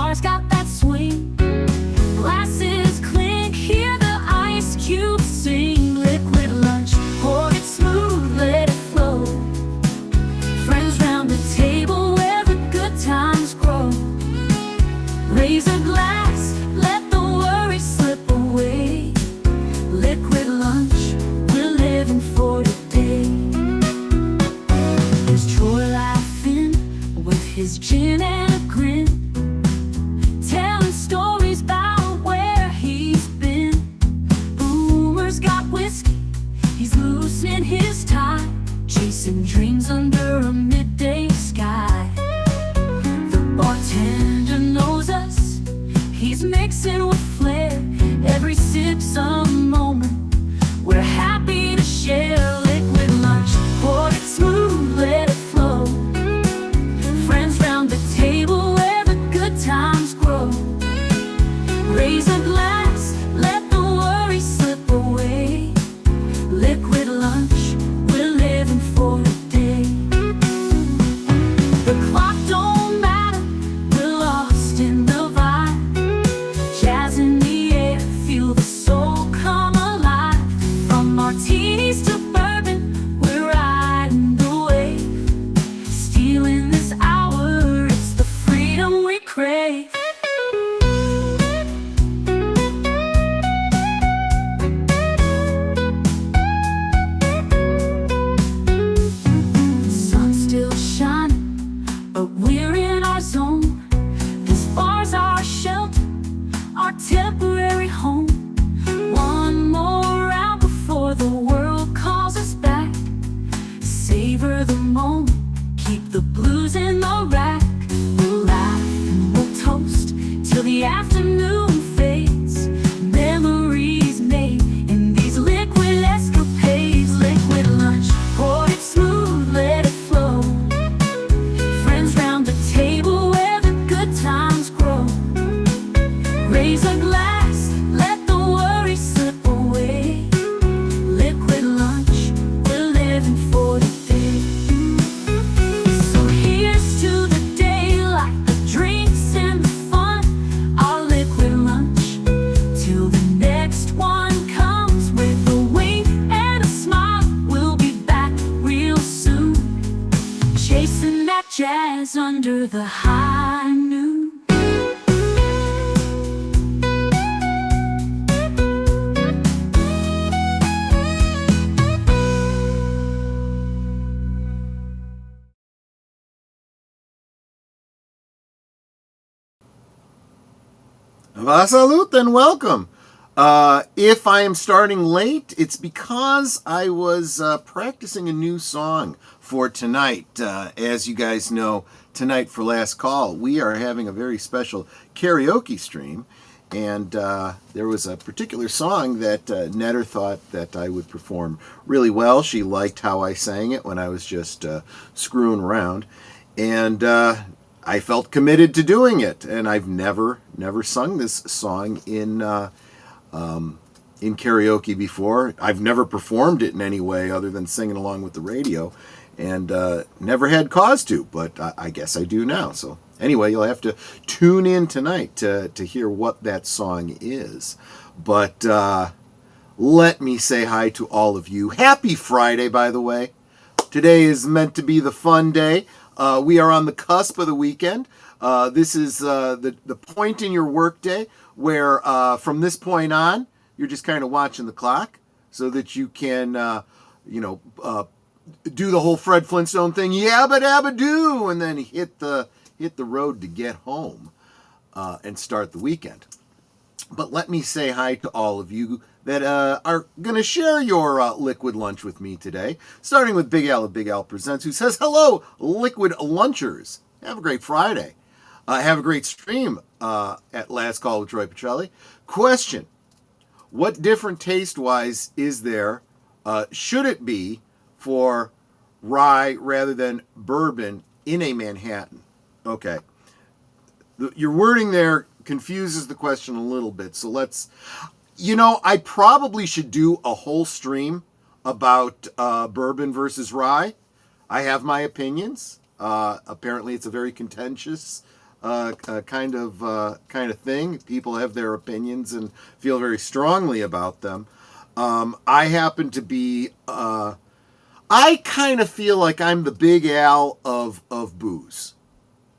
bars got that swing. Glasses clink, hear the ice cubes sing. Liquid lunch, pour it smooth, let it flow. Friends round the table where the good times grow. Raise a glass, let the worries slip away. Liquid lunch, we're living for today. There's Troy laughing with his gin and a grin, telling stories about where he's been. Boomer's got whiskey, he's loosening his tie, chasing dreams under a midday sky. The bartender knows us, he's mixing with flair. Every sip's a moment we're happy to share. Liquid lunch, pour it smooth, let it flow. Friends round the table where the good times grow. Raise a glass, let the worries slip away. Liquid lunch, we're living for today. The clock don't matter, we're lost in the vibe. Jazz in the air, feel the soul come alive. From martinis to bourbon, we're riding the wave. Stealing this hour, it's the freedom we crave. Sun's still shining, but we're in our zone. This bar's our shelter, our temporary home. One more round before the world calls us back. Savor the moment, keep the blues in the rack. We'll laugh and we'll toast till the afternoon fades. Memories made in these liquid escapades. Liquid lunch, pour it smooth, let it flow. Friends round the table where the good times grow. Raise a glass, let the worries slip away. Liquid lunch, we're living for today. So here's to the day, like the drinks and the fun. Our liquid lunch, till the next one comes. With a wink and a smile, we'll be back real soon. Chasing that jazz under the high noon. Salute and welcome. If I am starting late, it's because I was practicing a new song for tonight. As you guys know, tonight for Last Call, we are having a very special karaoke stream. And there was a particular song that Netter thought that I would perform really well. She liked how I sang it when I was just screwing around. And I felt committed to doing it, and I've never sung this song in karaoke before. I've never performed it in any way other than singing along with the radio, and never had cause to, but I guess I do now. So anyway, you'll have to tune in tonight to hear what that song is. But let me say hi to all of you. Happy Friday, by the way. Today is meant to be the fun day. We are on the cusp of the weekend. This is the point in your workday where from this point on, you're just kind of watching the clock so that you can, do the whole Fred Flintstone thing, yabba dabba doo, and then hit the road to get home and start the weekend. But let me say hi to all of you that are going to share your liquid lunch with me today, starting with Big Al of Big Al Presents, who says, hello, liquid lunchers. Have a great Friday. Have a great stream at Last Call with Troy Petrelli. Question, what different taste-wise is there, should it be, for rye rather than bourbon in a Manhattan? Okay. Your wording there confuses the question a little bit, so let's... I probably should do a whole stream about bourbon versus rye. I have my opinions. Apparently, it's a very contentious kind of thing. People have their opinions and feel very strongly about them. I happen to be. I kind of feel like I'm the Big Al of booze.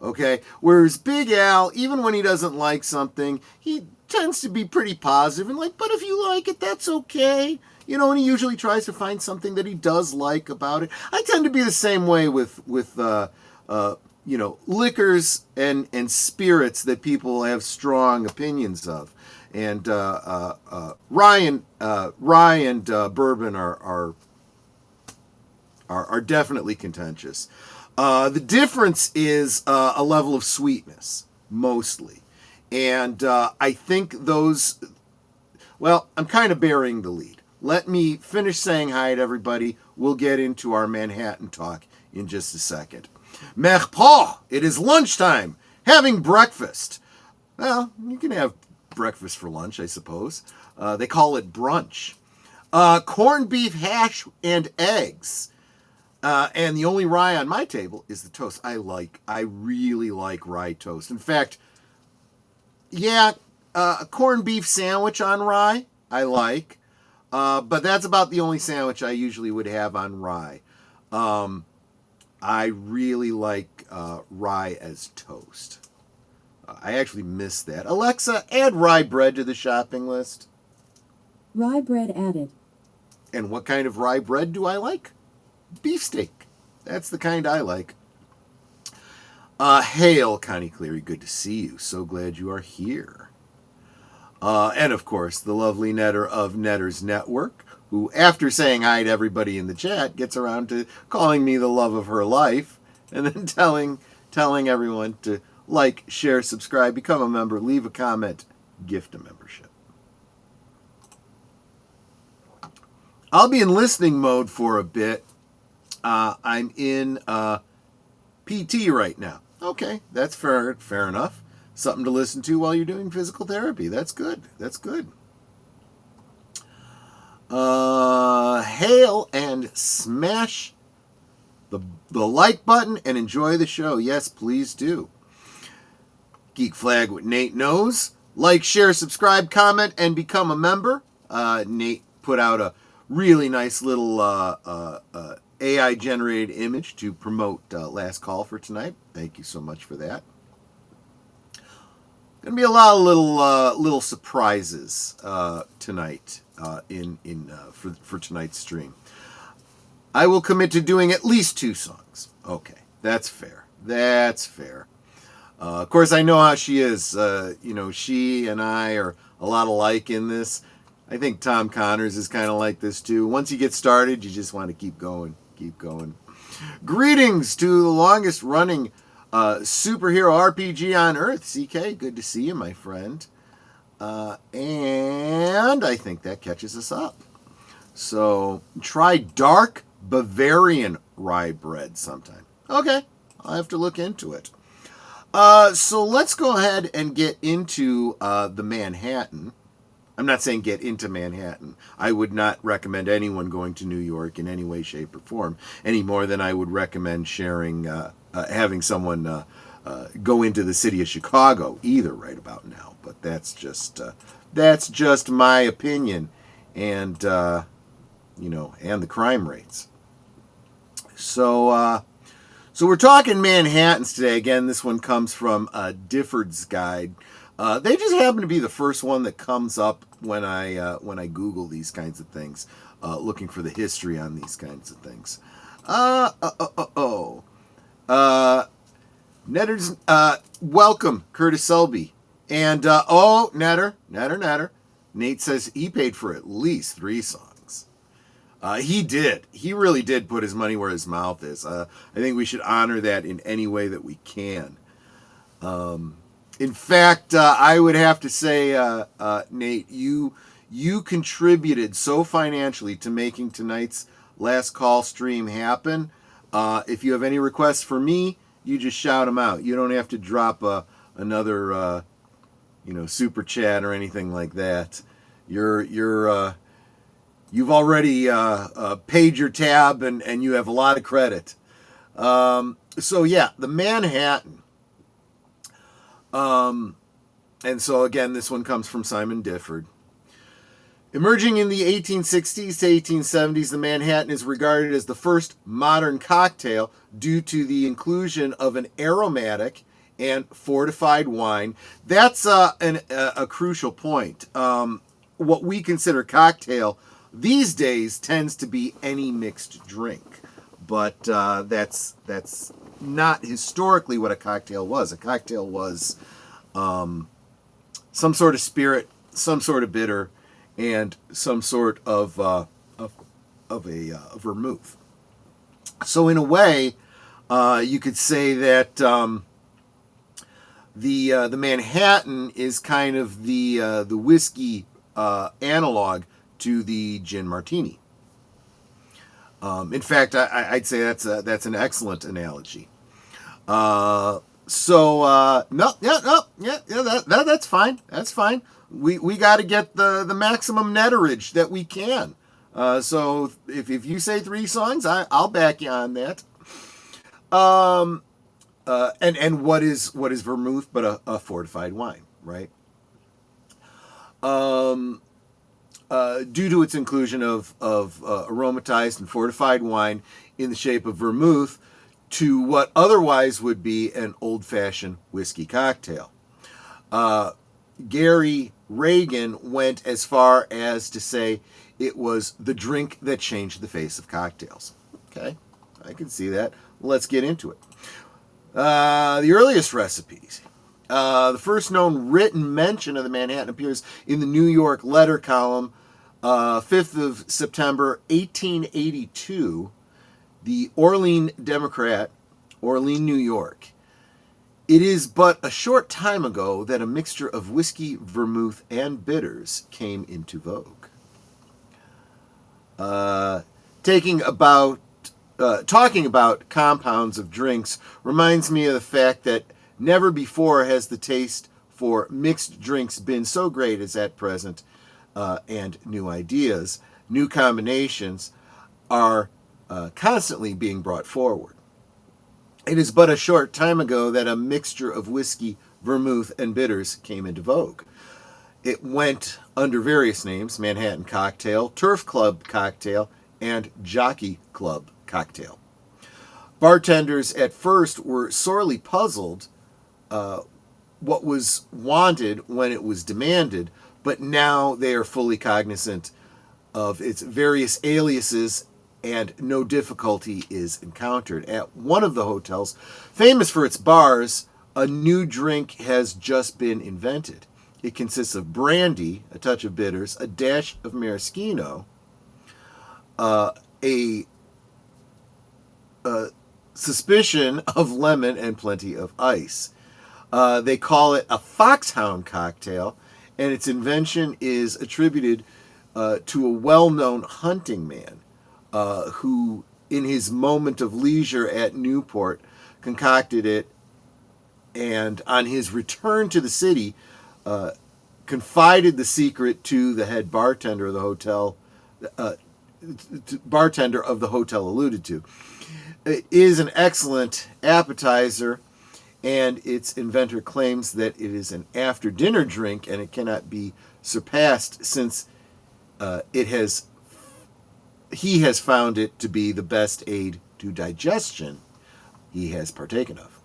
Okay? Whereas Big Al, even when he doesn't like something, he tends to be pretty positive and like, but if you like it, that's okay. You know, and he usually tries to find something that he does like about it. I tend to be the same way with you know, liquors and spirits that people have strong opinions of. And rye and bourbon are definitely contentious. The difference is a level of sweetness, mostly. And I think those... Well, I'm kind of burying the lead. Let me finish saying hi to everybody. We'll get into our Manhattan talk in just a second. Merpa, it is lunchtime. Having breakfast. Well, you can have breakfast for lunch, I suppose. They call it brunch. Corned beef hash and eggs. And the only rye on my table is the toast. I really like rye toast. In fact, yeah, a corned beef sandwich on rye, I like. But that's about the only sandwich I usually would have on rye. I really like rye as toast. I actually miss that. Alexa, add rye bread to the shopping list. Rye bread added. And what kind of rye bread do I like? Beefsteak. That's the kind I like. Hail, Connie Cleary. Good to see you. So glad you are here. And of course, the lovely Netter of Netter's Network, who, after saying hi to everybody in the chat, gets around to calling me the love of her life, and then telling everyone to like, share, subscribe, become a member, leave a comment, gift a membership. I'll be in listening mode for a bit. I'm in PT right now. Okay, that's fair enough. Something to listen to while you're doing physical therapy. That's good. That's good. Hail and smash the like button and enjoy the show. Yes, please do. Geek Flag with Nate Knows. Like, share, subscribe, comment, and become a member. Nate put out a really nice little AI-generated image to promote Last Call for tonight. Thank you so much for that. Going to be a lot of little surprises tonight for tonight's stream. I will commit to doing at least 2 songs. Okay, that's fair. That's fair. Of course, I know how she is. You know, she and I are a lot alike in this. I think Tom Connors is kind of like this too. Once you get started, you just want to keep going. Keep going. Greetings to the longest running superhero RPG on Earth. CK, good to see you, my friend. And I think that catches us up. So try dark Bavarian rye bread sometime. Okay, I'll have to look into it. So let's go ahead and get into the Manhattan. I'm not saying get into Manhattan. I would not recommend anyone going to New York in any way, shape, or form, any more than I would recommend having someone go into the city of Chicago either right about now. But that's just my opinion, and and the crime rates. So we're talking Manhattans today. Again, this one comes from Difford's Guide. They just happen to be the first one that comes up when I Google these kinds of things, looking for the history on these kinds of things. Netter's welcome, Curtis Selby, and Netter. Nate says he paid for at least 3 songs. He did. He really did put his money where his mouth is. I think we should honor that in any way that we can. In fact, I would have to say, Nate, you contributed so financially to making tonight's Last Call stream happen. If you have any requests for me, you just shout them out. You don't have to drop another super chat or anything like that. You've already paid your tab and you have a lot of credit. So yeah, the Manhattan. And so again, this one comes from Simon Difford. Emerging in the 1860s to 1870s, the Manhattan is regarded as the first modern cocktail due to the inclusion of an aromatic and fortified wine. That's a crucial point. What we consider cocktail these days tends to be any mixed drink, but that's not historically what a cocktail was. A cocktail was some sort of spirit, some sort of bitter, and some sort of a vermouth. So in a way, you could say that the Manhattan is kind of the whiskey analog to the gin martini. In fact, I'd say that's an excellent analogy. That's fine. That's fine. We got to get the maximum netterage that we can. So if you say 3 songs, I'll back you on that. And what is vermouth but a fortified wine, right? Due to its inclusion of aromatized and fortified wine in the shape of vermouth to what otherwise would be an old-fashioned whiskey cocktail. Gary Reagan went as far as to say it was the drink that changed the face of cocktails. Okay, I can see that. Let's get into it. The earliest recipes. The first known written mention of the Manhattan appears in the New York Letter column, 5th of September, 1882, the Orleans Democrat, Orleans, New York. It is but a short time ago that a mixture of whiskey, vermouth, and bitters came into vogue. Talking about compounds of drinks reminds me of the fact that never before has the taste for mixed drinks been so great as at present, and new ideas, new combinations are constantly being brought forward. It is but a short time ago that a mixture of whiskey, vermouth, and bitters came into vogue. It went under various names: Manhattan Cocktail, Turf Club Cocktail, and Jockey Club Cocktail. Bartenders at first were sorely puzzled what was wanted when it was demanded, but now they are fully cognizant of its various aliases and no difficulty is encountered. At one of the hotels, famous for its bars, a new drink has just been invented. It consists of brandy, a touch of bitters, a dash of maraschino, a suspicion of lemon, and plenty of ice. They call it a foxhound cocktail, and its invention is attributed to a well-known hunting man who, in his moment of leisure at Newport, concocted it, and on his return to the city, confided the secret to the head bartender of the hotel, alluded to. It is an excellent appetizer, and its inventor claims that it is an after-dinner drink, and it cannot be surpassed since he has found it to be the best aid to digestion he has partaken of.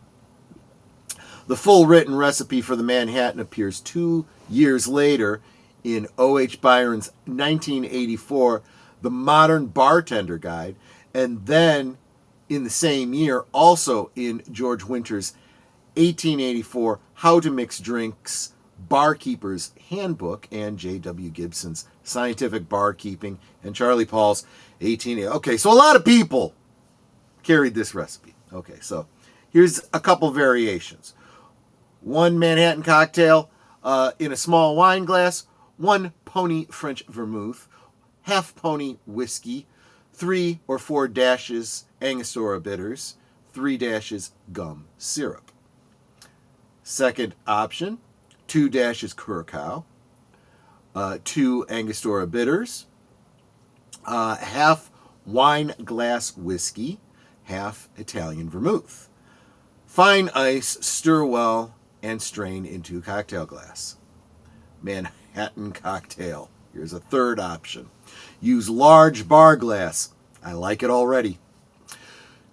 The full written recipe for the Manhattan appears 2 years later in O.H. Byron's 1984 The Modern Bartender Guide, and then in the same year also in George Winter's 1884 How to Mix Drinks Barkeeper's Handbook, and J.W. Gibson's Scientific Barkeeping, and Charlie Paul's 1880. Okay, so a lot of people carried this recipe. Okay, so here's a couple variations. 1 Manhattan cocktail in a small wine glass, 1 pony French vermouth, half pony whiskey, 3 or 4 dashes Angostura Bitters, 3 dashes gum syrup. Second option, 2 dashes Curacao, 2 Angostura Bitters, half wine glass whiskey, half Italian vermouth. Fine ice, stir well, and strain into cocktail glass. Manhattan cocktail. Here's a third option. Use large bar glass. I like it already.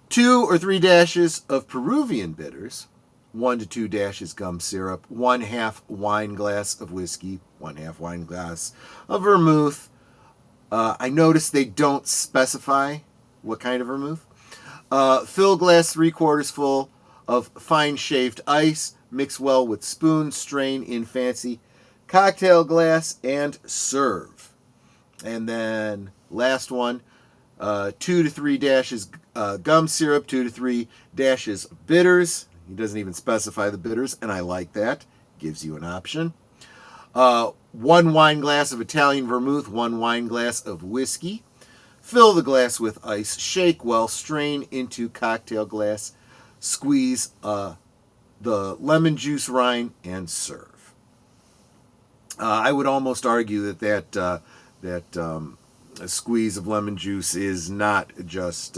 2 or 3 dashes of Peruvian bitters, 1 to 2 dashes gum syrup, 1/2 wine glass of whiskey, 1/2 wine glass of vermouth. I noticed they don't specify what kind of vermouth. Fill glass 3/4 full of fine shaved ice. Mix well with spoon. Strain in fancy cocktail glass and serve. And then last one, 2 to 3 dashes gum syrup, 2 to 3 dashes bitters. He doesn't even specify the bitters, and I like that. Gives you an option. 1 wine glass of Italian vermouth, 1 wine glass of whiskey. Fill the glass with ice. Shake well. Strain into cocktail glass. Squeeze the lemon juice rind and serve. I would almost argue that a squeeze of lemon juice is not just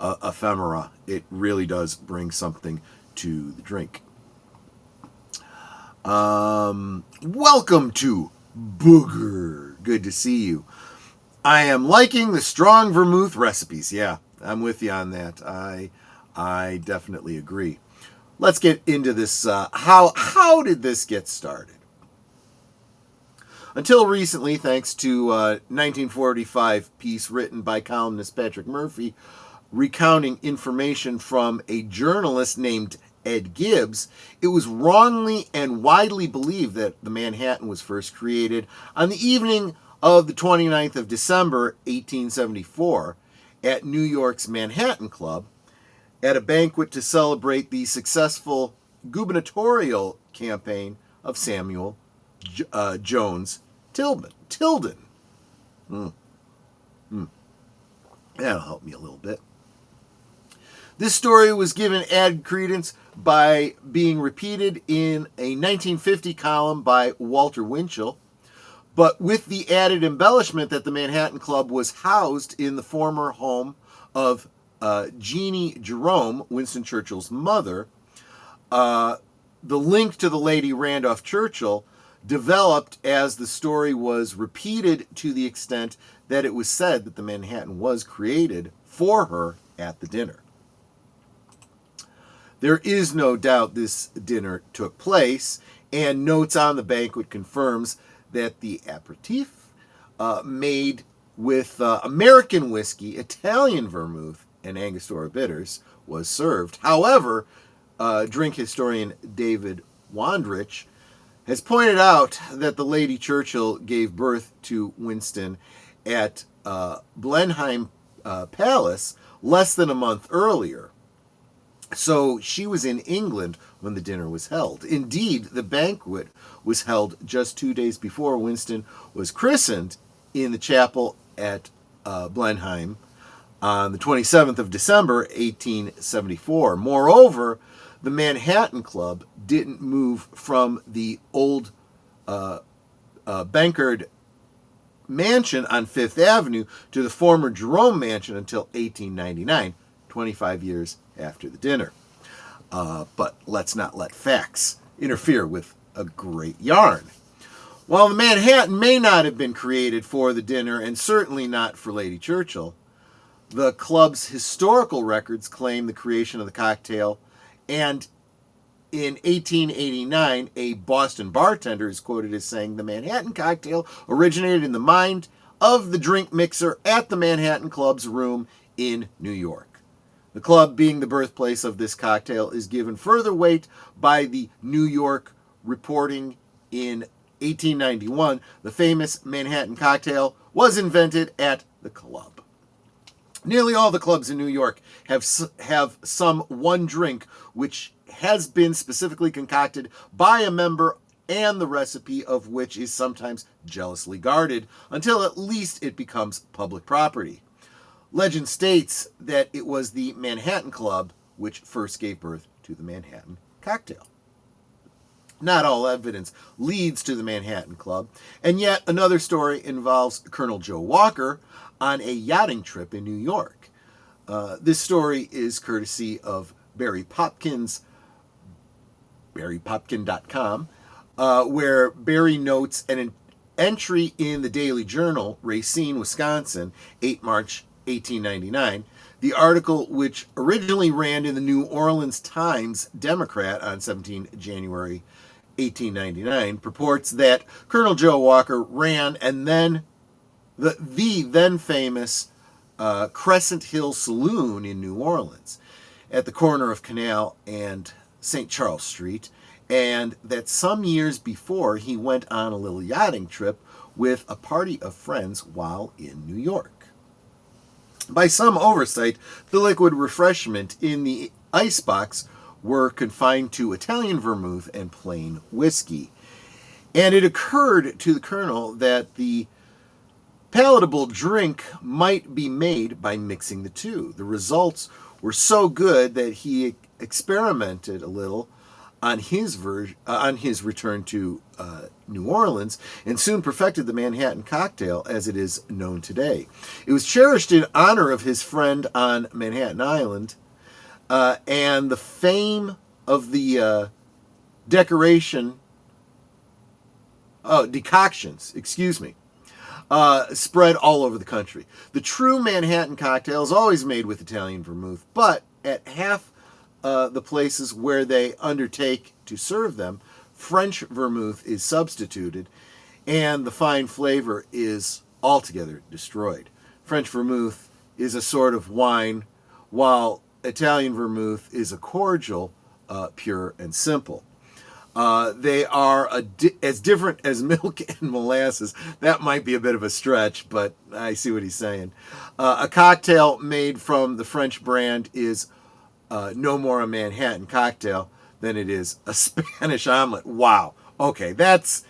ephemera. It really does bring something to the drink. Welcome to Booger. Good to see you. I am liking the strong vermouth recipes. Yeah, I'm with you on that. I definitely agree. Let's get into this. How did this get started? Until recently, thanks to a 1945 piece written by columnist Patrick Murphy, recounting information from a journalist named Ed Gibbs, it was wrongly and widely believed that the Manhattan was first created on the evening of the 29th of December, 1874, at New York's Manhattan Club, at a banquet to celebrate the successful gubernatorial campaign of Samuel Jones Tilden. That'll help me a little bit. This story was given added credence by being repeated in a 1950 column by Walter Winchell, but with the added embellishment that the Manhattan Club was housed in the former home of Jeannie Jerome, Winston Churchill's mother. The link to the Lady Randolph Churchill developed as the story was repeated to the extent that it was said that the Manhattan was created for her at the dinner. There is no doubt this dinner took place, and notes on the banquet confirms that the aperitif made with American whiskey, Italian vermouth, and Angostura bitters was served. However, drink historian David Wondrich has pointed out that the Lady Churchill gave birth to Winston at Blenheim Palace less than a month earlier. So she was in England when the dinner was held. Indeed, the banquet was held just 2 days before Winston was christened in the chapel at Blenheim on the 27th of December, 1874. Moreover, the Manhattan Club didn't move from the old Bankard mansion on Fifth Avenue to the former Jerome mansion until 1899, 25 years after the dinner. But let's not let facts interfere with a great yarn. While the Manhattan may not have been created for the dinner, and certainly not for Lady Churchill, the club's historical records claim the creation of the cocktail, and in 1889, a Boston bartender is quoted as saying the Manhattan cocktail originated in the mind of the drink mixer at the Manhattan Club's room in New York. The club, being the birthplace of this cocktail, is given further weight by the New York reporting in 1891. The famous Manhattan cocktail was invented at the club. Nearly all the clubs in New York have some one drink which has been specifically concocted by a member, and the recipe of which is sometimes jealously guarded until at least it becomes public property. Legend states that it was the Manhattan Club which first gave birth to the Manhattan cocktail. Not all evidence leads to the Manhattan Club, and yet another story involves Colonel Joe Walker on a yachting trip in New York. This story is courtesy of Barry Popkin's barrypopkin.com, where Barry notes an entry in the Daily Journal, Racine, Wisconsin, 8 March 1899. The article, which originally ran in the New Orleans Times Democrat on 17 January 1899, purports that Colonel Joe Walker ran and then the then famous Crescent Hill Saloon in New Orleans at the corner of Canal and St. Charles Street, and that some years before he went on a little yachting trip with a party of friends while in New York. By some oversight, the liquid refreshment in the icebox were confined to Italian vermouth and plain whiskey. And it occurred to the colonel that the palatable drink might be made by mixing the two. The results were so good that he experimented a little on his return to New Orleans, and soon perfected the Manhattan cocktail as it is known today. It was cherished in honor of his friend on Manhattan Island, and the fame of the decoctions, spread all over the country. The true Manhattan cocktail is always made with Italian vermouth, but at half the places where they undertake to serve them, French vermouth is substituted, and the fine flavor is altogether destroyed. French vermouth is a sort of wine, while Italian vermouth is a cordial, pure and simple. They are as different as milk and molasses. That might be a bit of a stretch, but I see what he's saying. A cocktail made from the French brand is no more a Manhattan cocktail than it is a Spanish omelet. Wow. Okay, that's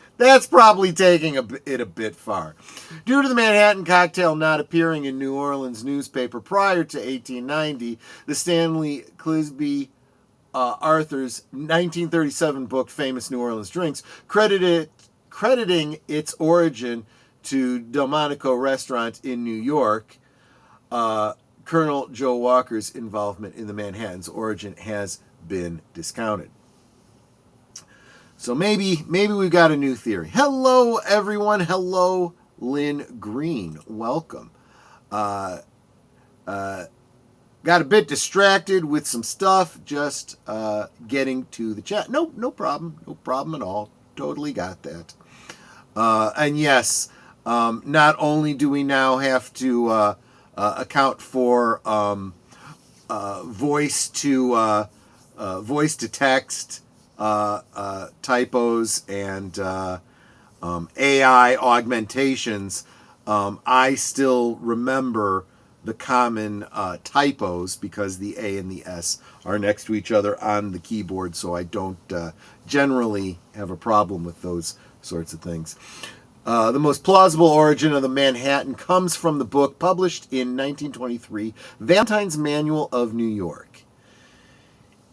probably taking it a bit far. Due to the Manhattan cocktail not appearing in New Orleans newspaper prior to 1890, the Stanley Clisby Arthur's 1937 book, Famous New Orleans Drinks, crediting its origin to Delmonico Restaurant in New York. Colonel Joe Walker's involvement in the Manhattan's origin has been discounted. So maybe we've got a new theory. Hello, everyone. Hello, Lynn Green. Welcome. Got a bit distracted with some stuff, just getting to the chat. No problem. No problem at all. Totally got that. And yes, not only do we now have to account for voice to text typos and AI augmentations, I still remember the common typos because the A and the S are next to each other on the keyboard, so I don't generally have a problem with those sorts of things. The most plausible origin of the Manhattan comes from the book published in 1923, Valentine's Manual of New York.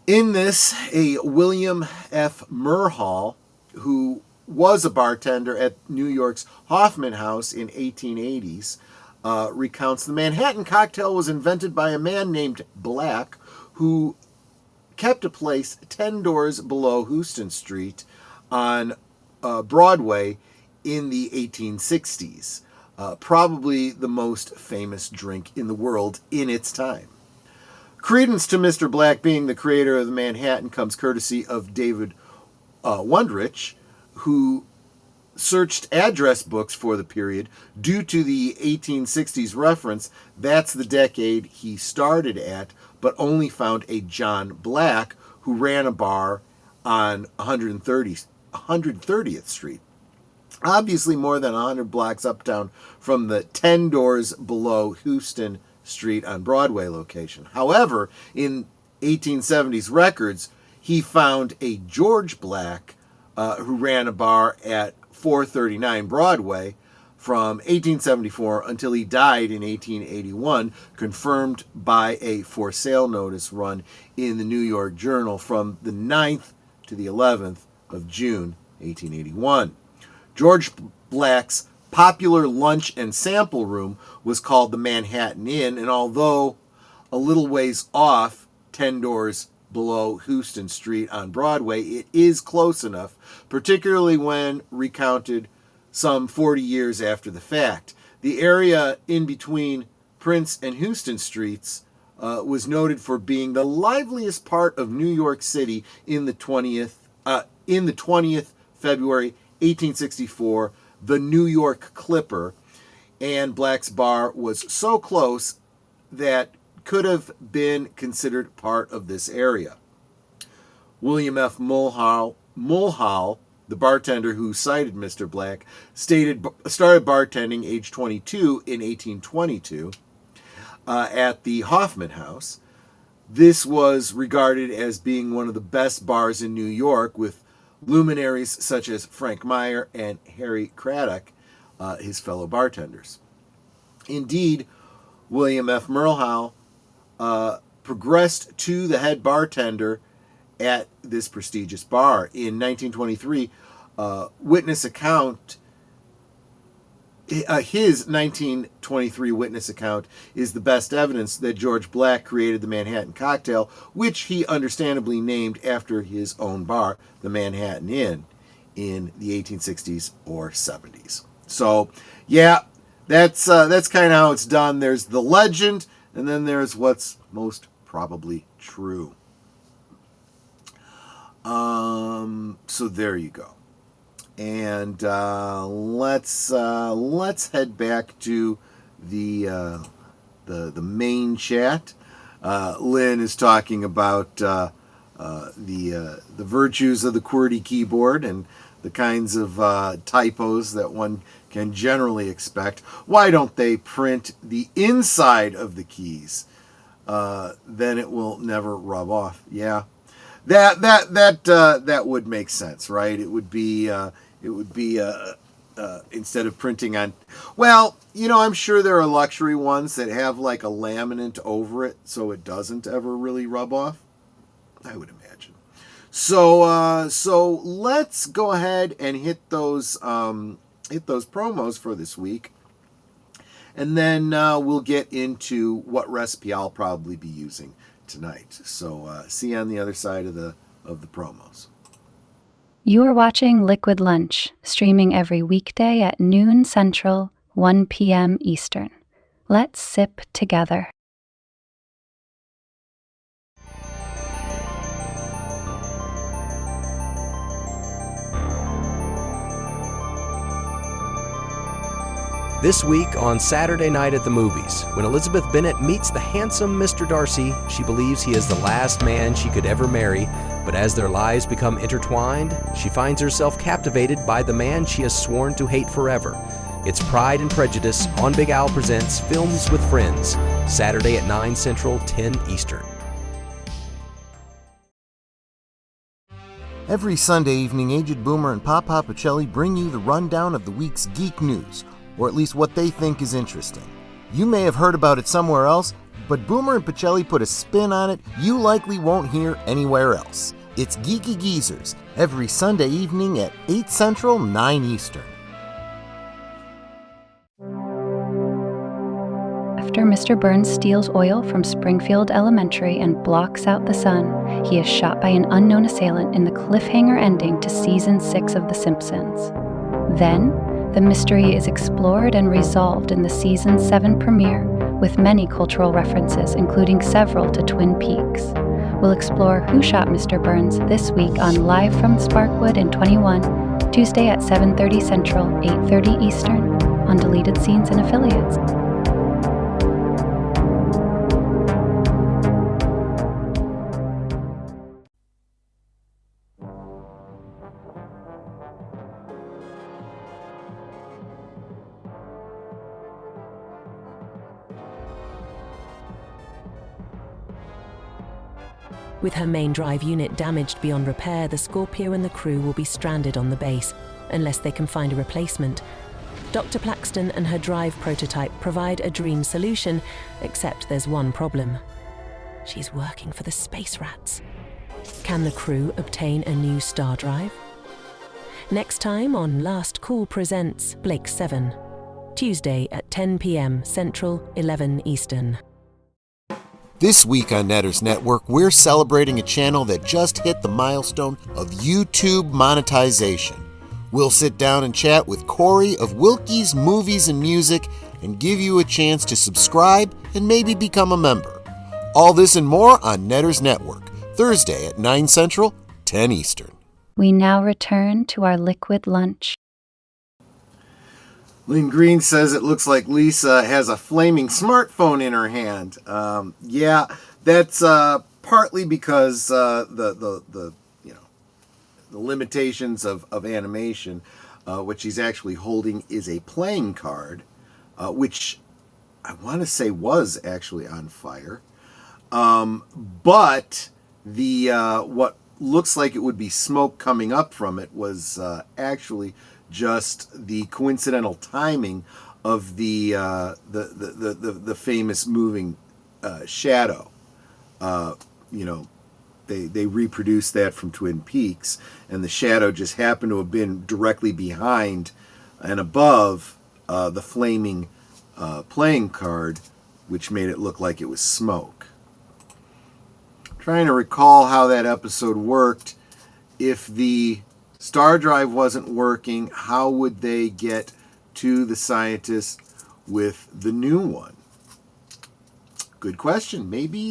In this, a William F. Murhall, who was a bartender at New York's Hoffman House in 1880s, recounts the Manhattan cocktail was invented by a man named Black, who kept a place 10 doors below Houston Street on Broadway in the 1860s. Probably the most famous drink in the world in its time. Credence to Mr. Black being the creator of the Manhattan comes courtesy of David Wondrich, who searched address books for the period. Due to the 1860s reference, that's the decade he started at, but only found a John Black who ran a bar on 130th Street. Obviously more than 100 blocks uptown from the 10 doors below Houston Street on Broadway location. However, in 1870s records, he found a George Black who ran a bar at 439 Broadway from 1874 until he died in 1881, confirmed by a for sale notice run in the New York Journal from the 9th to the 11th of June, 1881. George Black's popular lunch and sample room was called the Manhattan Inn, and although a little ways off, 10 doors below Houston Street on Broadway. It is close enough, particularly when recounted some 40 years after the fact. The area in between Prince and Houston Streets was noted for being the liveliest part of New York City in the 20th February 1864. The New York Clipper and Black's Bar was so close that could have been considered part of this area. William F. Mulhall, the bartender who cited Mr. Black, started bartending age 22 in 1822 at the Hoffman House. This was regarded as being one of the best bars in New York, with luminaries such as Frank Meyer and Harry Craddock, his fellow bartenders. Indeed, William F. Mulhall progressed to the head bartender at this prestigious bar. In 1923, his 1923 witness account is the best evidence that George Black created the Manhattan cocktail, which he understandably named after his own bar, the Manhattan Inn, in the 1860s or 70s. So, yeah, that's kind of how it's done. There's the legend, and then there's what's most probably true. So there you go. And let's head back to the main chat. Lynn is talking about the virtues of the QWERTY keyboard and the kinds of typos that one can generally expect. Why don't they print the inside of the keys? Then it will never rub off. Yeah, that would make sense, right? It would be instead of printing on, well, I'm sure there are luxury ones that have like a laminate over it so it doesn't ever really rub off, I would imagine. So let's go ahead and hit those promos for this week, and then we'll get into what recipe I'll probably be using tonight. So see you on the other side of the promos. You are watching Liquid Lunch, streaming every weekday at noon Central, 1 p.m. Eastern. Let's sip together. This week on Saturday Night at the Movies, when Elizabeth Bennet meets the handsome Mr. Darcy, she believes he is the last man she could ever marry, but as their lives become intertwined, she finds herself captivated by the man she has sworn to hate forever. It's Pride and Prejudice on Big Al Presents Films with Friends, Saturday at 9 Central, 10 Eastern. Every Sunday evening, Aged Boomer and Papa Pacelli bring you the rundown of the week's geek news, or at least what they think is interesting. You may have heard about it somewhere else, but Boomer and Pacelli put a spin on it you likely won't hear anywhere else. It's Geeky Geezers, every Sunday evening at 8 Central, 9 Eastern. After Mr. Burns steals oil from Springfield Elementary and blocks out the sun, he is shot by an unknown assailant in the cliffhanger ending to Season 6 of The Simpsons. Then, the mystery is explored and resolved in the Season 7 premiere, with many cultural references, including several to Twin Peaks. We'll explore who shot Mr. Burns this week on Live from Sparkwood in 21, Tuesday at 7:30 Central, 8:30 Eastern, on Deleted Scenes and Affiliates. With her main drive unit damaged beyond repair, the Scorpio and the crew will be stranded on the base, unless they can find a replacement. Dr. Plaxton and her drive prototype provide a dream solution, except there's one problem. She's working for the Space Rats. Can the crew obtain a new star drive? Next time on Last Call Presents Blake 7, Tuesday at 10 p.m. Central, 11 Eastern. This week on Netters Network, we're celebrating a channel that just hit the milestone of YouTube monetization. We'll sit down and chat with Corey of Wilkie's Movies and Music and give you a chance to subscribe and maybe become a member. All this and more on Netters Network, Thursday at 9 Central, 10 Eastern. We now return to our liquid lunch. Lynn Green says it looks like Lisa has a flaming smartphone in her hand. Yeah, that's partly because the limitations of animation. What she's actually holding is a playing card, which I want to say was actually on fire. But the what looks like it would be smoke coming up from it was actually just the coincidental timing of the famous moving shadow. They reproduced that from Twin Peaks, and the shadow just happened to have been directly behind and above the flaming playing card, which made it look like it was smoke. Trying to recall how that episode worked. If the star drive wasn't working, how would they get to the scientists with the new one? Good question. Maybe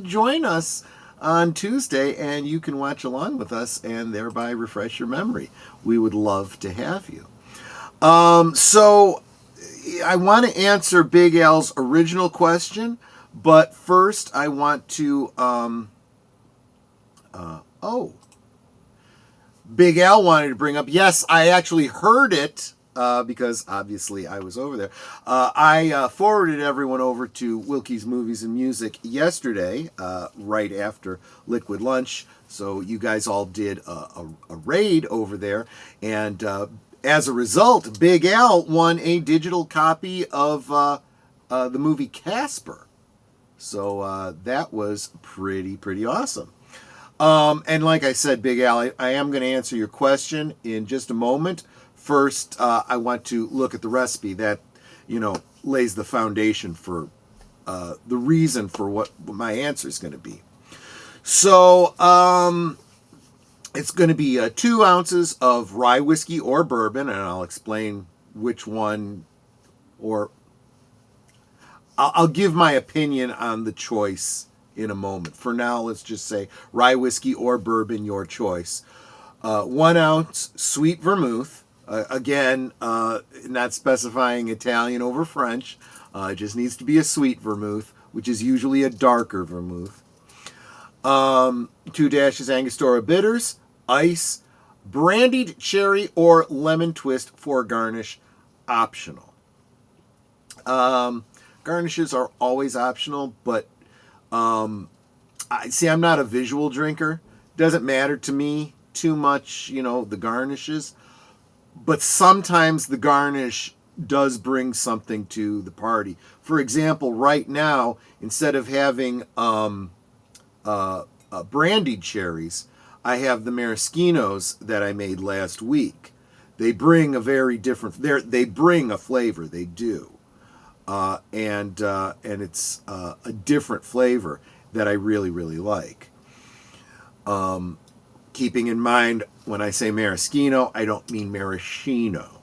join us on Tuesday and you can watch along with us and thereby refresh your memory. We would love to have you. So I want to answer Big Al's original question, but first I want to Big Al wanted to bring up, yes, I actually heard it, because obviously I was over there. I forwarded everyone over to Wilkie's Movies and Music yesterday, right after Liquid Lunch. So you guys all did a raid over there. And as a result, Big Al won a digital copy of the movie Casper. So that was pretty awesome. And like I said, Big Al, I am going to answer your question in just a moment. First, I want to look at the recipe that, lays the foundation for the reason for what my answer is going to be. So, it's going to be 2 ounces of rye whiskey or bourbon, and I'll explain which one, or I'll give my opinion on the choice in a moment. For now, let's just say rye whiskey or bourbon, your choice. 1 ounce sweet vermouth. Again, not specifying Italian over French. It just needs to be a sweet vermouth, which is usually a darker vermouth. 2 dashes Angostura Bitters, ice, brandied cherry or lemon twist for garnish, optional. Garnishes are always optional, but I'm not a visual drinker. Doesn't matter to me too much, the garnishes. But sometimes the garnish does bring something to the party. For example, right now, instead of having brandied cherries, I have the maraschinos that I made last week. They bring a very different. They bring a flavor. They do, and it's a different flavor that I really like. Keeping in mind, when I say maraschino, I don't mean maraschino.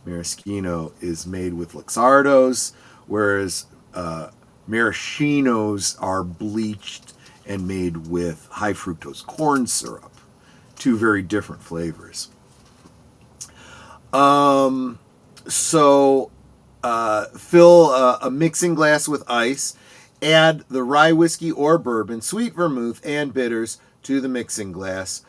Maraschino is made with Luxardos, whereas maraschinos are bleached and made with high fructose corn syrup. 2 very different flavors. So fill a mixing glass with ice. Add the rye whiskey or bourbon, sweet vermouth, and bitters to the mixing glass.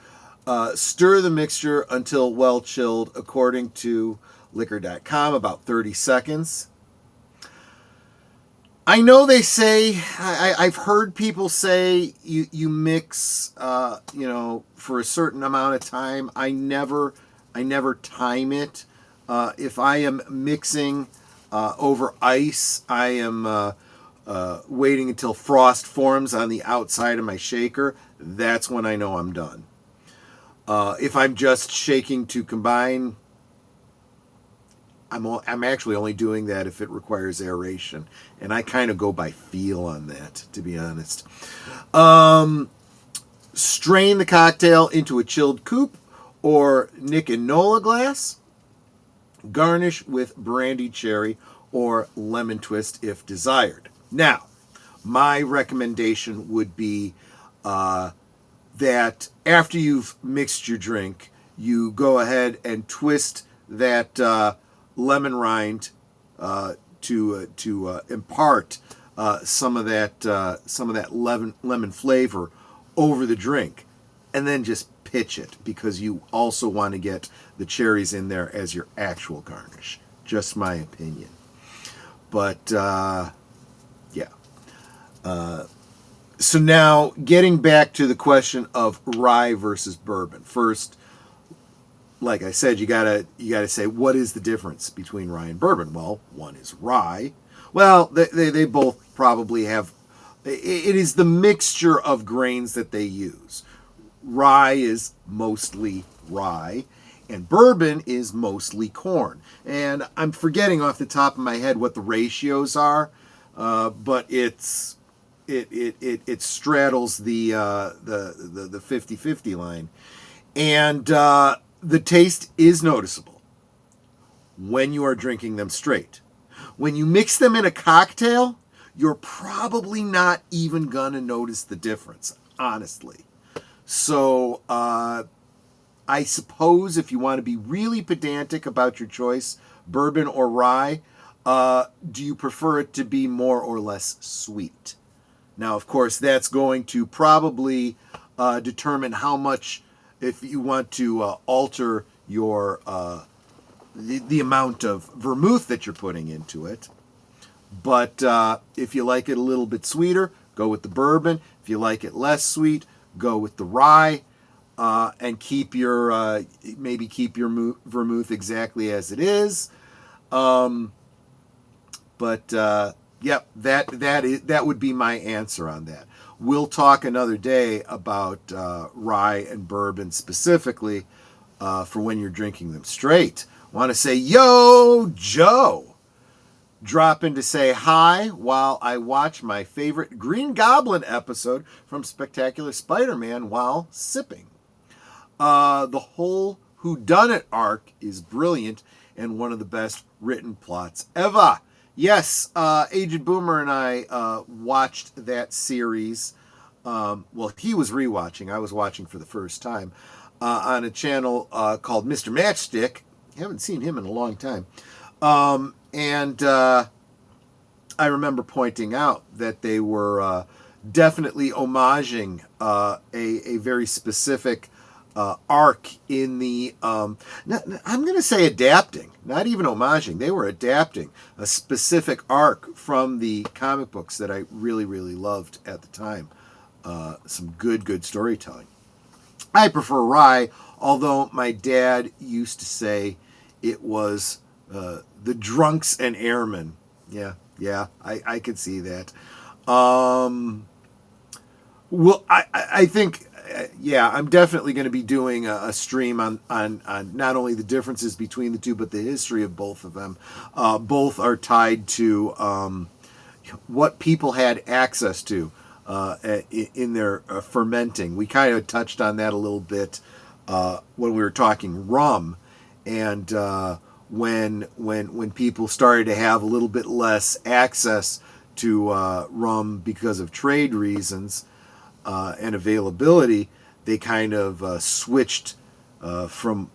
Stir the mixture until well chilled, according to liquor.com, about 30 seconds. I know they say, I've heard people say you mix, for a certain amount of time. I never time it. If I am mixing over ice, I am waiting until frost forms on the outside of my shaker. That's when I know I'm done. If I'm just shaking to combine, I'm actually only doing that if it requires aeration, and I kind of go by feel on that, to be honest. Strain the cocktail into a chilled coupe or Nick Nora glass. Garnish with brandied cherry or lemon twist if desired. Now, my recommendation would be that after you've mixed your drink, you go ahead and twist that lemon rind to impart some of that lemon flavor over the drink, and then just pitch it, because you also want to get the cherries in there as your actual garnish. Just my opinion. But yeah. So now, getting back to the question of rye versus bourbon. First, like I said, you gotta say, what is the difference between rye and bourbon? Well, one is rye. Well, they both probably have. It is the mixture of grains that they use. Rye is mostly rye, and bourbon is mostly corn. And I'm forgetting off the top of my head what the ratios are, but it straddles the 50-50 line, and the taste is noticeable when you are drinking them straight. When you mix them in a cocktail, you're probably not even gonna notice the difference, honestly. So I suppose if you want to be really pedantic about your choice, bourbon or rye, do you prefer it to be more or less sweet? Now, of course, that's going to probably determine how much, if you want to alter your the amount of vermouth that you're putting into it. But if you like it a little bit sweeter, go with the bourbon. If you like it less sweet, go with the rye, and keep your maybe keep your vermouth exactly as it is. Yep, that would be my answer on that. We'll talk another day about rye and bourbon specifically for when you're drinking them straight. Want to say, yo, Joe. Drop in to say hi while I watch my favorite Green Goblin episode from Spectacular Spider-Man while sipping. The whole whodunit arc is brilliant and one of the best written plots ever. Yes, Aged Boomer and I watched that series. Well, he was rewatching. I was watching for the first time on a channel called Mr. Matchstick. Haven't seen him in a long time. And I remember pointing out that they were definitely homaging a very specific arc in the... I'm going to say adapting, not even homaging. They were adapting a specific arc from the comic books that I really, really loved at the time. Some good storytelling. I prefer rye, although my dad used to say it was... the drunks and airmen. Yeah, I could see that. Well, I think, I'm definitely going to be doing a stream on not only the differences between the two, but the history of both of them. Both are tied to what people had access to in their fermenting. We kind of touched on that a little bit when we were talking rum, and when people started to have a little bit less access to rum because of trade reasons and availability, they kind of switched from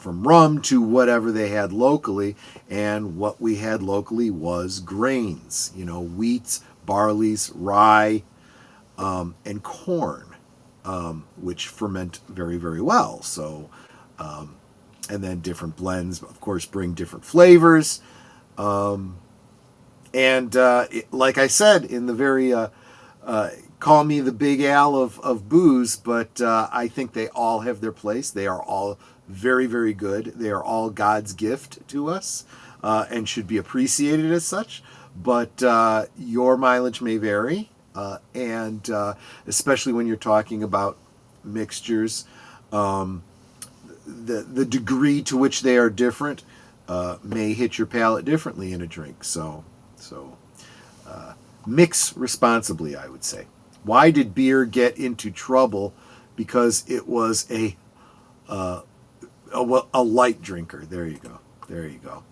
rum to whatever they had locally, and what we had locally was grains, wheats, barleys, rye, and corn, which ferment very, very well. So and then different blends, of course, bring different flavors. Like I said, in the very, call me the Big Al of booze, but I think they all have their place. They are all very, very good. They are all God's gift to us and should be appreciated as such. But your mileage may vary, and especially when you're talking about mixtures, the degree to which they are different may hit your palate differently in a drink. So mix responsibly, I would say. Why did beer get into trouble? Because it was a light drinker. There you go.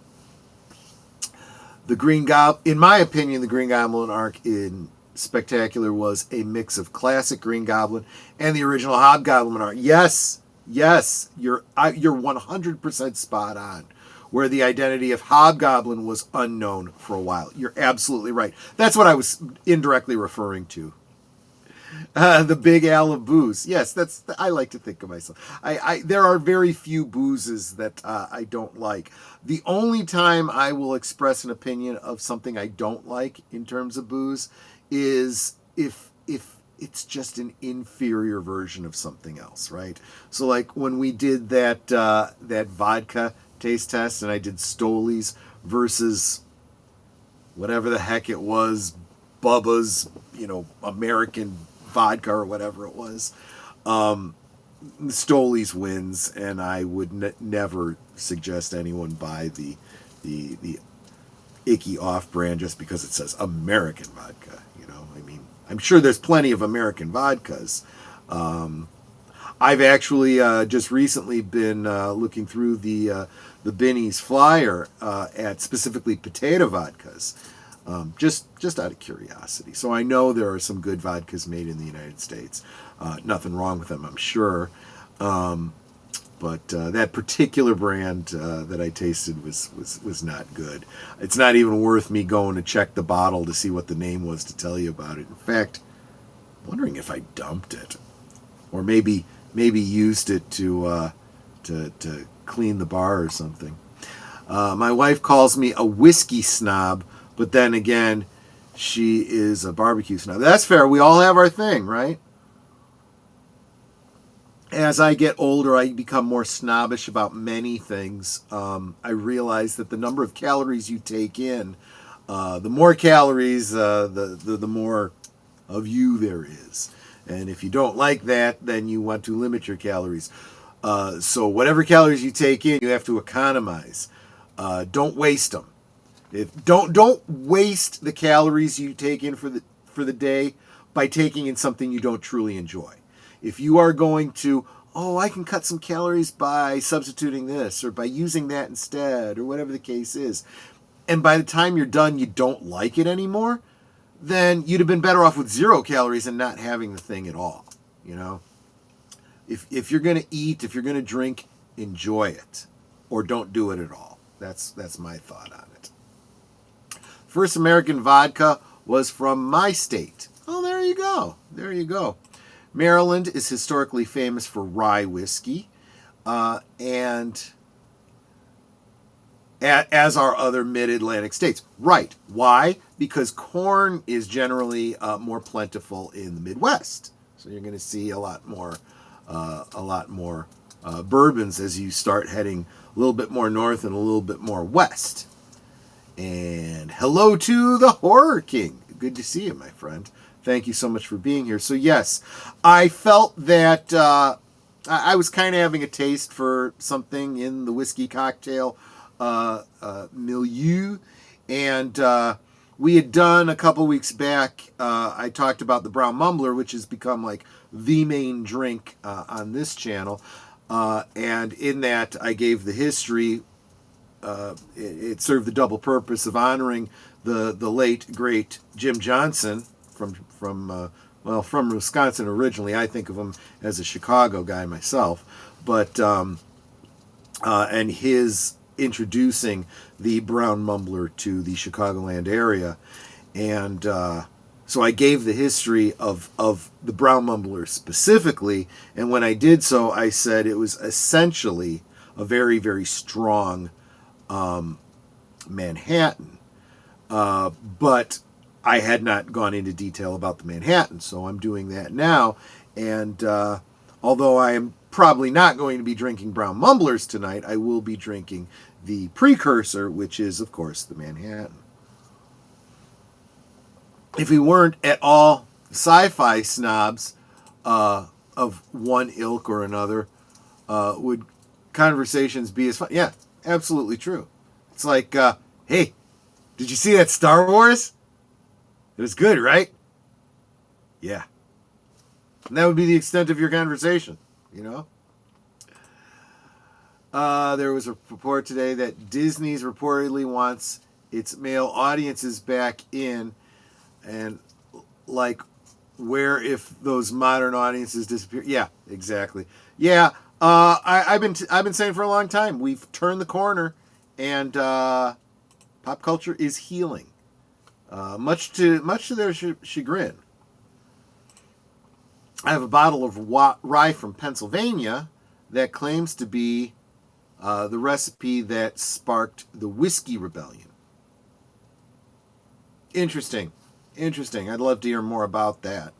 The Green Goblin, in my opinion, the Green Goblin arc in Spectacular was a mix of classic Green Goblin and the original Hobgoblin arc. Yes, you're 100% spot on. Where the identity of Hobgoblin was unknown for a while. You're absolutely right. That's what I was indirectly referring to. The Big Al of booze. Yes, I like to think of myself. There are very few boozes that I don't like. The only time I will express an opinion of something I don't like in terms of booze is if it's just an inferior version of something else, right? So like when we did that vodka taste test and I did Stoli's versus whatever the heck it was, Bubba's, American vodka or whatever it was. Stoli's wins, and I would never suggest anyone buy the icky off-brand just because it says American vodka. I'm sure there's plenty of American vodkas. I've actually just recently been looking through the Binny's flyer at specifically potato vodkas, just out of curiosity. So I know there are some good vodkas made in the United States. Nothing wrong with them, I'm sure. But that particular brand that I tasted was not good. It's not even worth me going to check the bottle to see what the name was to tell you about it. In fact, I'm wondering if I dumped it, or maybe used it to clean the bar or something. My wife calls me a whiskey snob, but then again, she is a barbecue snob. That's fair. We all have our thing, right? As I get older, I become more snobbish about many things. I realize that the number of calories you take in, the more calories, the more of you there is. And if you don't like that, then you want to limit your calories. So whatever calories you take in, you have to economize. Don't waste them. Don't waste the calories you take in for the day by taking in something you don't truly enjoy. If you are going to, I can cut some calories by substituting this or by using that instead or whatever the case is, and by the time you're done you don't like it anymore, then you'd have been better off with 0 calories and not having the thing at all. If you're going to eat, if you're going to drink, enjoy it, or don't do it at all. That's my thought on it. First American vodka was from my state. Oh, there you go. Maryland is historically famous for rye whiskey, and as are other mid-Atlantic states. Right. Why? Because corn is generally more plentiful in the Midwest. So you're going to see a lot more bourbons as you start heading a little bit more north and a little bit more west. And hello to the Horror King. Good to see you, my friend. Thank you so much for being here. So yes, I felt that I was kind of having a taste for something in the whiskey cocktail milieu, and we had done a couple weeks back. I talked about the Brown Mumbler, which has become like the main drink on this channel, and in that I gave the history. It served the double purpose of honoring the late great Jim Johnson from Wisconsin originally. I think of him as a Chicago guy myself, but and his introducing the Brown Mumbler to the Chicagoland area, and so I gave the history of the Brown Mumbler specifically, and when I did so, I said it was essentially a very, very strong Manhattan, but I had not gone into detail about the Manhattan, so I'm doing that now. And although I am probably not going to be drinking Brown Mumblers tonight, I will be drinking the precursor, which is, of course, the Manhattan. If we weren't at all sci-fi snobs of one ilk or another, would conversations be as fun? Yeah, absolutely true. It's like, hey, did you see that Star Wars? It was good, right? Yeah. And that would be the extent of your conversation, you know? There was a report today that Disney's reportedly wants its male audiences back in, and like, where if those modern audiences disappear? Yeah, exactly. Yeah, I've been saying for a long time, we've turned the corner, and pop culture is healing, much to their chagrin. I have a bottle of rye from Pennsylvania that claims to be the recipe that sparked the whiskey rebellion. Interesting. I'd love to hear more about that.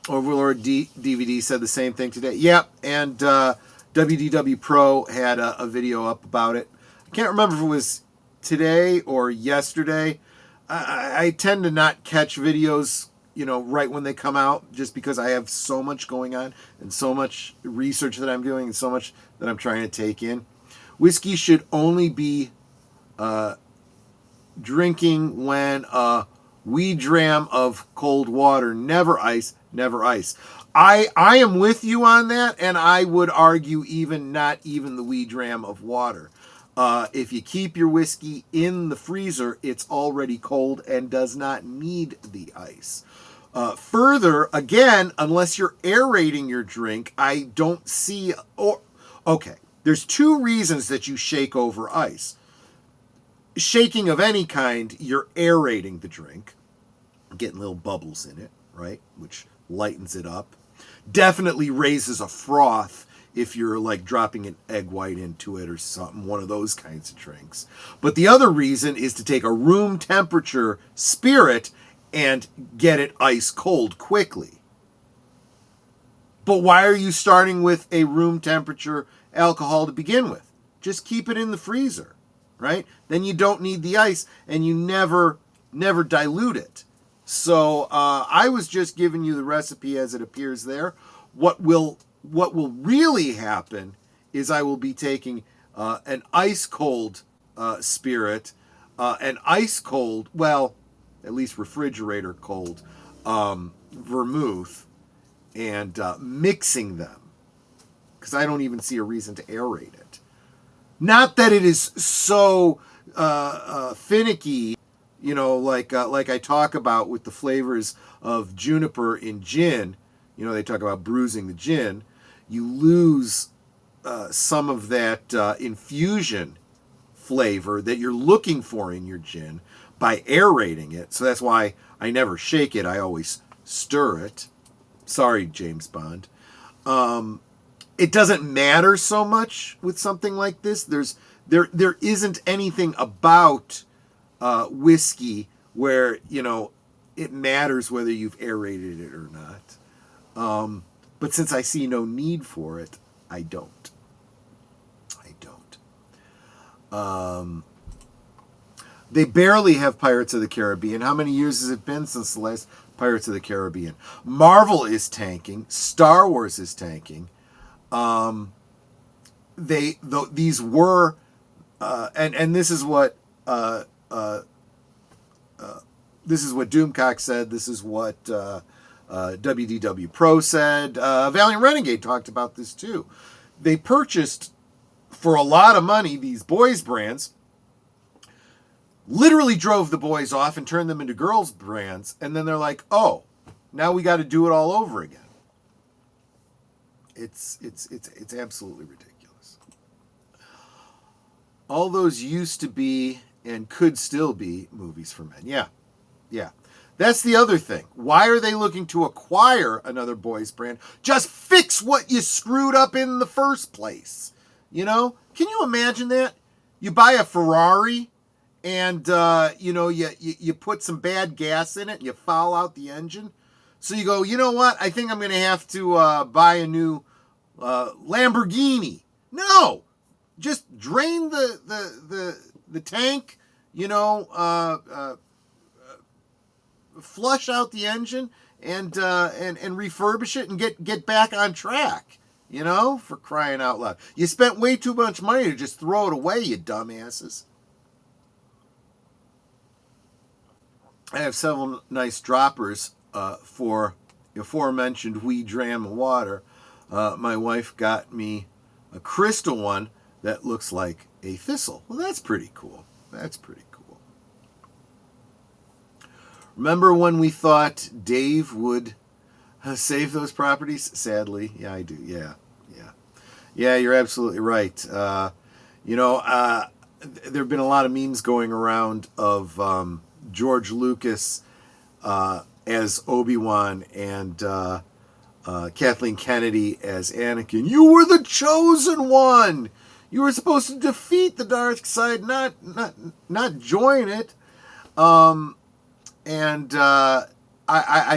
Overlord DVD said the same thing today. Yep, and WDW Pro had a video up about it. I can't remember if it was today or yesterday. I tend to not catch videos, right when they come out, just because I have so much going on and so much research that I'm doing and so much that I'm trying to take in. Whiskey should only be drinking when we dram of cold water, never ice. I am with you on that, and I would argue not even the wee dram of water. If you keep your whiskey in the freezer, it's already cold and does not need the ice. Further, again, unless you're aerating your drink, I don't see... Okay, there's two reasons that you shake over ice. Shaking of any kind, you're aerating the drink, getting little bubbles in it, right? Which lightens it up. Definitely raises a froth if you're like dropping an egg white into it or something, one of those kinds of drinks. But the other reason is to take a room temperature spirit and get it ice cold quickly. But why are you starting with a room temperature alcohol to begin with? Just keep it in the freezer, right? Then you don't need the ice, and you never dilute it. So I was just giving you the recipe as it appears there. What will really happen is I will be taking an ice cold spirit, an ice cold, well, at least refrigerator cold vermouth, and mixing them, because I don't even see a reason to aerate it. Not that it is so finicky, like I talk about with the flavors of juniper in gin. They talk about bruising the gin. You lose some of that infusion flavor that you're looking for in your gin by aerating it. So that's why I never shake it. I always stir it. Sorry, James Bond. It doesn't matter so much with something like this. There isn't anything about whiskey where, it matters whether you've aerated it or not. But since I see no need for it, I don't. They barely have Pirates of the Caribbean. How many years has it been since the last Pirates of the Caribbean? Marvel is tanking. Star Wars is tanking. These were, and this is what Doomcock said. This is what WDW Pro said. Valiant Renegade talked about this too. They purchased for a lot of money these boys brands, literally drove the boys off and turned them into girls brands, and then they're like, oh, now we got to do it all over again. It's absolutely ridiculous. All those used to be and could still be movies for men. Yeah. That's the other thing. Why are they looking to acquire another boys brand? Just fix what you screwed up in the first place. Can you imagine that? You buy a Ferrari and, you put some bad gas in it and you foul out the engine. So you go, you know what? I think I'm going to have to buy a new Lamborghini. No, just drain the tank, flush out the engine and refurbish it and get back on track. You know, for crying out loud. You spent way too much money to just throw it away, you dumbasses. I have several nice droppers for the aforementioned wee dram of water. My wife got me a crystal one that looks like a thistle. Well, that's pretty cool. That's pretty cool. Remember when we thought Dave would save those properties? Sadly, yeah, I do. Yeah, you're absolutely right. There have been a lot of memes going around of George Lucas as Obi-Wan and Kathleen Kennedy as Anakin. You were the chosen one. You were supposed to defeat the dark side, not join it. I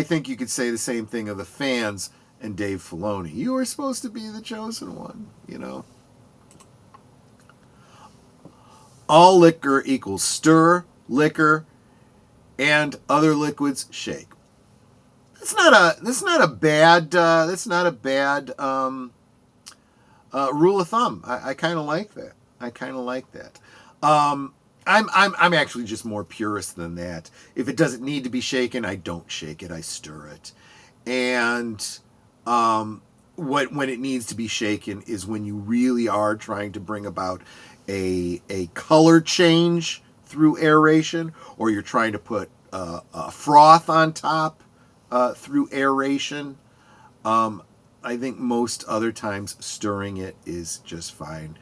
think you could say the same thing of the fans and Dave Filoni. You were supposed to be the chosen one, you know. All liquor equals stir, liquor, and other liquids shake. That's not a bad rule of thumb. I kind of like that. I'm actually just more purist than that. If it doesn't need to be shaken, I don't shake it. I stir it. And when it needs to be shaken is when you really are trying to bring about a color change through aeration, or you're trying to put a froth on top through aeration. I think most other times stirring it is just fine.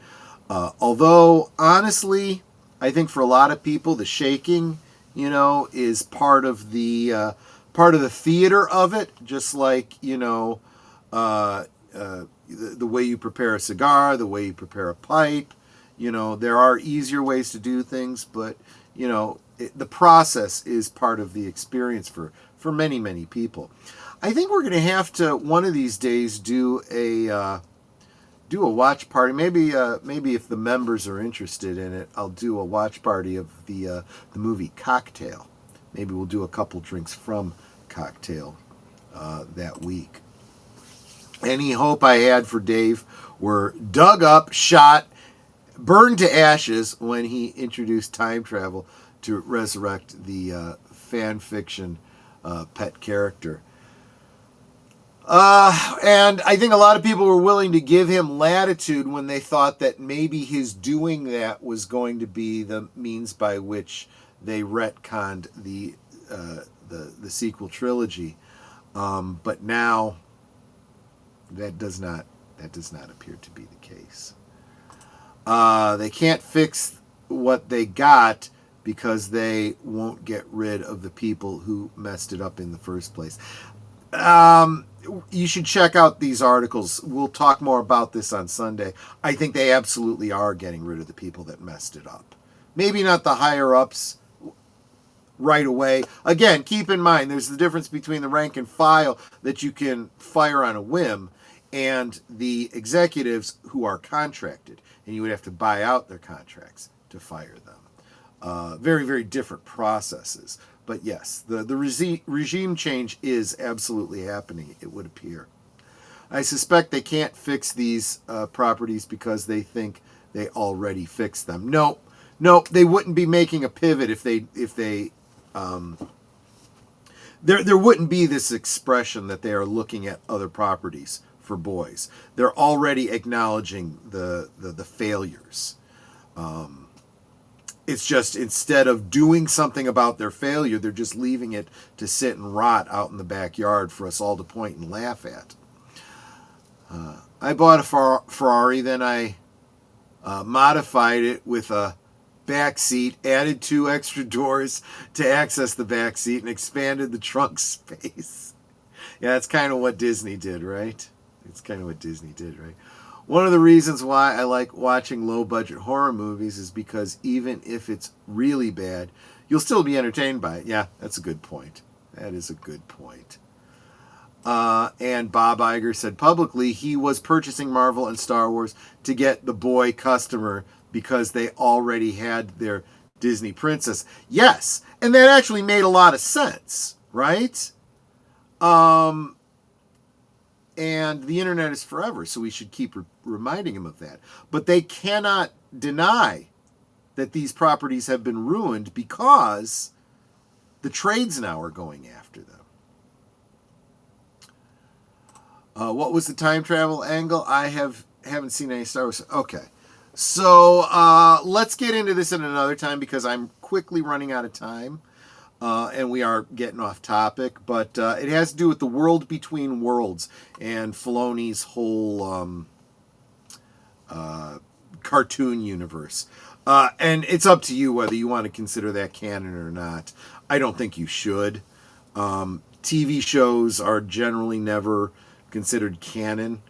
Although, honestly, I think for a lot of people, the shaking, is part of the theater of it. Just like, the way you prepare a cigar, the way you prepare a pipe. There are easier ways to do things, but the process is part of the experience for many, many people. I think we're going to have to one of these days do a watch party. Maybe if the members are interested in it, I'll do a watch party of the movie Cocktail. Maybe we'll do a couple drinks from Cocktail that week. Any hope I had for Dave were dug up, shot, burned to ashes when he introduced time travel to resurrect the fan fiction pet character. And I think a lot of people were willing to give him latitude when they thought that maybe his doing that was going to be the means by which they retconned the sequel trilogy. But now that does not appear to be the case. They can't fix what they got because they won't get rid of the people who messed it up in the first place. You should check out these articles. We'll talk more about this on Sunday. I think they absolutely are getting rid of the people that messed it up. Maybe not the higher ups right away. Again, keep in mind, there's the difference between the rank and file that you can fire on a whim and the executives who are contracted, and you would have to buy out their contracts to fire them. Very, very different processes. But yes, the regime change is absolutely happening, it would appear. I suspect they can't fix these properties because they think they already fixed them. No, they wouldn't be making a pivot if they there wouldn't be this expression that they are looking at other properties for boys. They're already acknowledging the failures. It's just instead of doing something about their failure, they're just leaving it to sit and rot out in the backyard for us all to point and laugh at. I bought a Ferrari, then I modified it with a back seat, added 2 extra doors to access the back seat, and expanded the trunk space. Yeah, that's kind of what Disney did, right? One of the reasons why I like watching low-budget horror movies is because even if it's really bad, you'll still be entertained by it. Yeah, that's a good point. That is a good point. And Bob Iger said publicly he was purchasing Marvel and Star Wars to get the boy customer because they already had their Disney princess. Yes, and that actually made a lot of sense, right? And the internet is forever, so we should keep reminding him of that. But they cannot deny that these properties have been ruined because the trades now are going after them. What was the time travel angle? I haven't seen any Star Wars. Okay. So let's get into this at another time because I'm quickly running out of time. And we are getting off topic, but it has to do with the world between worlds and Filoni's whole cartoon universe. And it's up to you whether you want to consider that canon or not. I don't think you should. TV shows are generally never considered canon.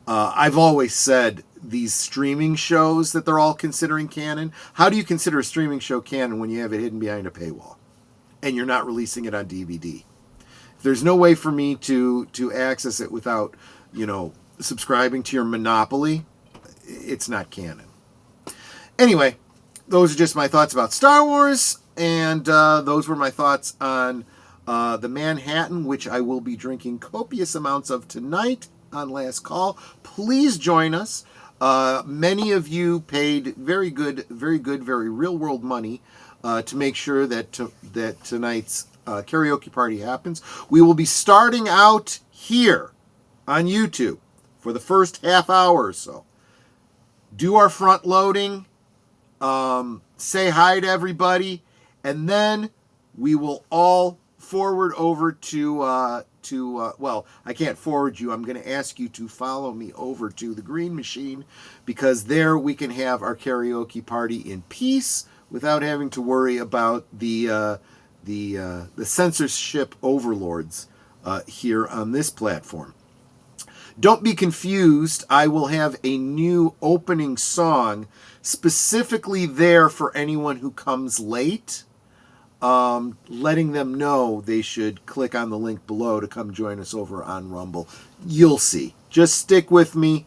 I've always said these streaming shows that they're all considering canon. How do you consider a streaming show canon when you have it hidden behind a paywall and you're not releasing it on DVD? If there's no way for me to access it without, subscribing to your monopoly, it's not canon. Anyway, those are just my thoughts about Star Wars, and those were my thoughts on the Manhattan, which I will be drinking copious amounts of tonight on Last Call. Please join us. Many of you paid very good, very real world money to make sure that tonight's karaoke party happens. We will be starting out here on YouTube for the first half hour or so. Do our front loading, say hi to everybody, and then we will all forward over to well, I can't forward you. I'm going to ask you to follow me over to the Green Machine, because there we can have our karaoke party in peace without having to worry about the censorship overlords here on this platform. Don't be confused. I will have a new opening song specifically there for anyone who comes late, letting them know they should click on the link below to come join us over on Rumble. You'll see. Just stick with me.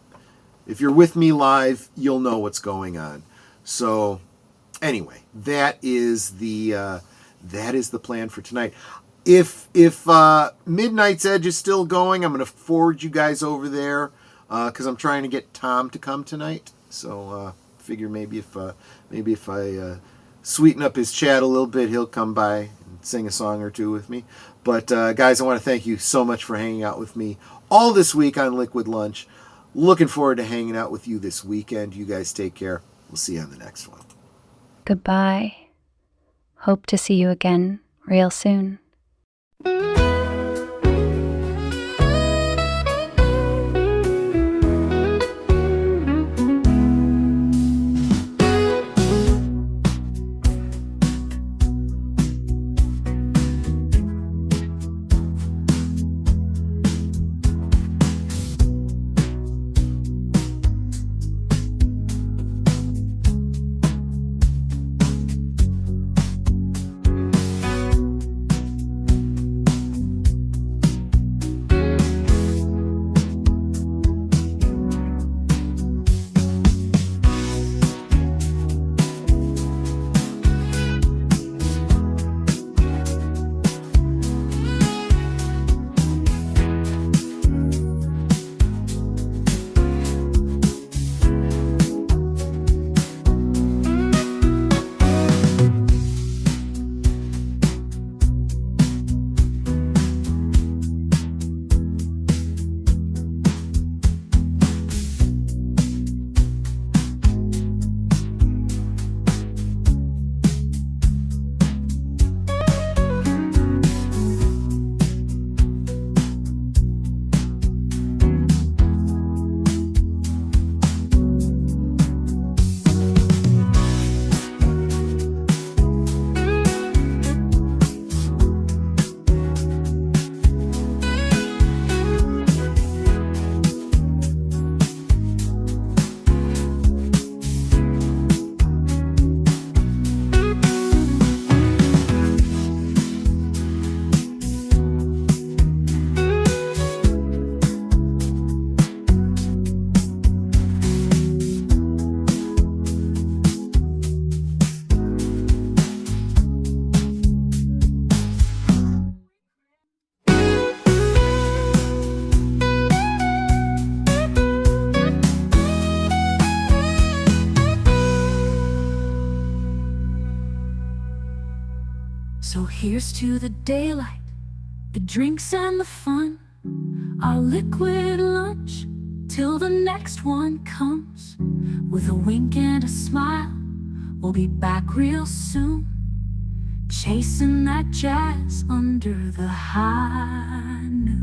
If you're with me live, you'll know what's going on. So anyway, that is the plan for tonight. If Midnight's Edge is still going, I'm going to forward you guys over there because I'm trying to get Tom to come tonight. So figure maybe if I sweeten up his chat a little bit, he'll come by and sing a song or two with me. But guys, I want to thank you so much for hanging out with me all this week on Liquid Lunch. Looking forward to hanging out with you this weekend. You guys take care. We'll see you on the next one. Goodbye. Hope to see you again real soon. here's to the daylight, the drinks and the fun, our liquid lunch, till the next one comes. With a wink and a smile, we'll be back real soon, chasing that jazz under the high noon.